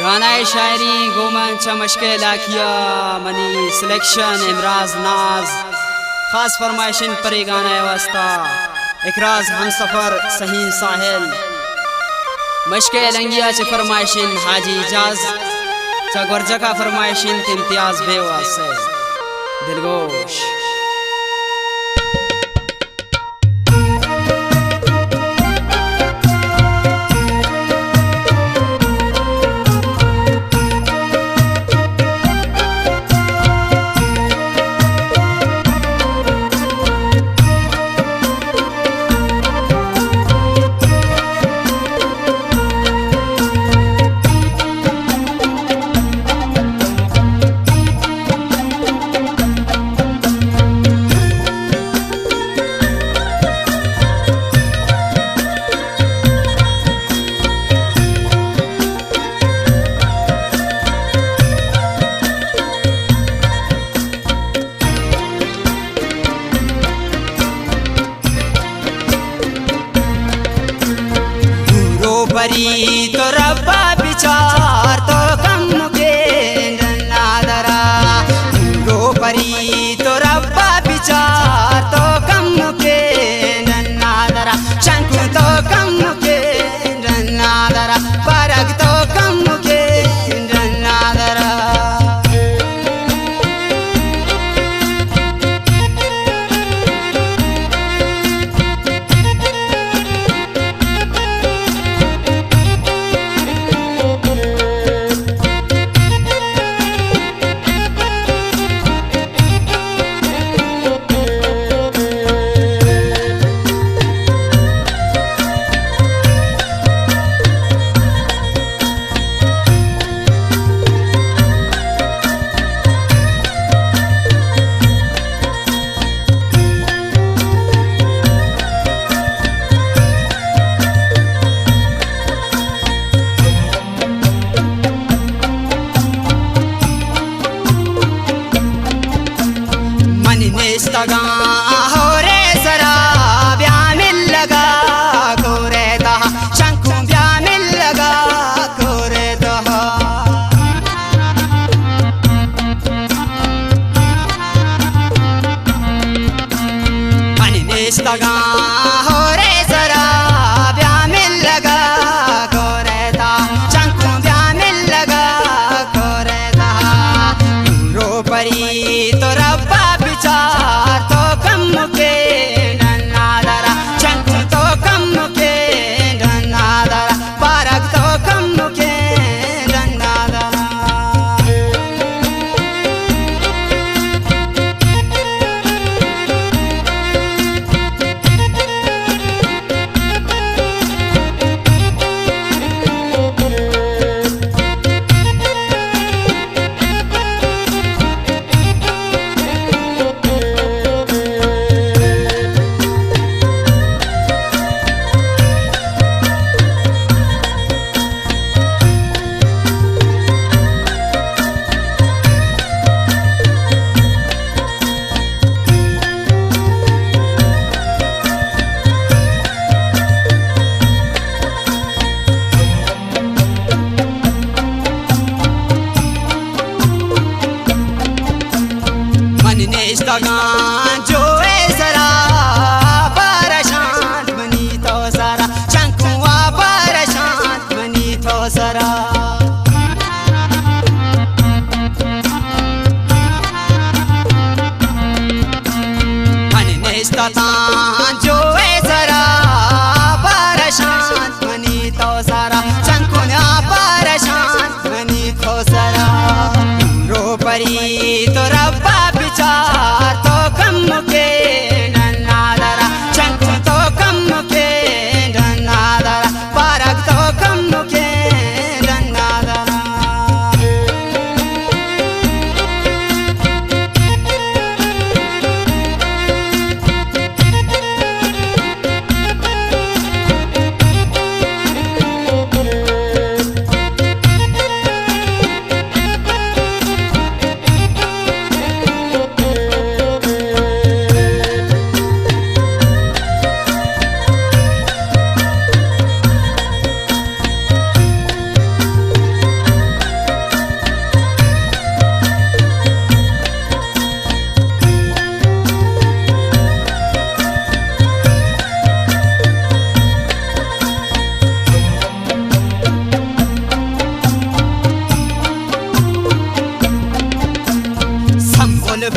गाना शायरी गोमन चमशके लाखिया मनी सिलेक्शन इमराज नाज खास फरमाइशन पर गाना वास्ता इकराज हम सफर सही साहिल मशके लंगिया च फरमाइशन हाजी जाज चगरजा का फरमाइशन इम्तियाज बेवास दिलगोश परी तो रब्बा विचार तो कम के नादरा रो परी तो रब्बा विचार तो कम के नादरा शंकु तो कम के नादरा परग तो कम के नादरा निस्तगा हो रे सरा ब्यामिल लगा को रहता शंखु ब्यामिल लगा को रहता निस्तगा हो रे सरा ब्यामिल लगा को रहता शंखु ब्यामिल लगा को रहता रो परी तो रब्बा विचार तो कम के नादरा शंखु तो कम के नादरा परग तो कम के नादरा निस्तगान जो सरा परेशान बनी तो सरा शंकुआ परेशान बनी तो सरा निस्तगान जो सरा परेशान बनी तो सरा शंकुआ परेशान बनी तो सरा रो परी तो रब्बा विचार तो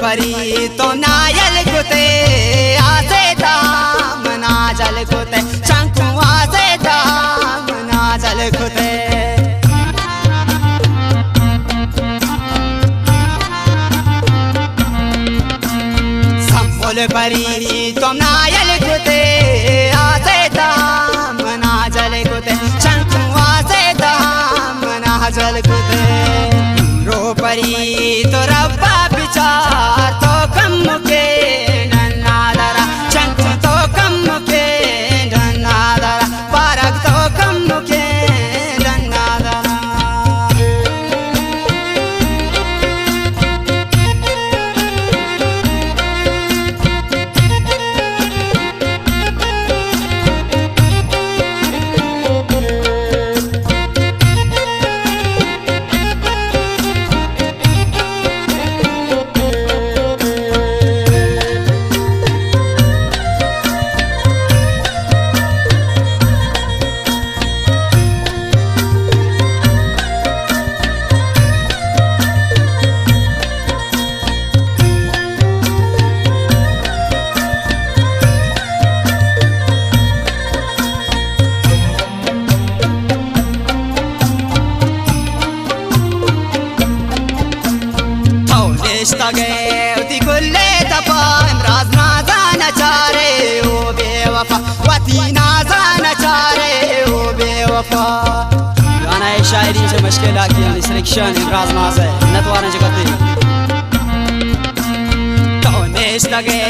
परी तो नायल कुते आसे दाम नाजल कुते चंकू आसे दाम नाजल कुते परी तुम नायल कुते आसे दाम नाजल कुते चंकू आसे दाम नाजल कुते रो परी तो रब्बा बिचार तो कम के नन्ना दरा चंकू तो कम के नन्ना दरा पारक तो कम के नन्ना दरा اشتاقي كل دفا امراض نازانا چاره او بيوفا وطي نازانا چاره او بيوفا गाना शायरी से मुश्किल की यानी सिलेक्शन इमराज नाज है नतवाना जगत तो नेश लगे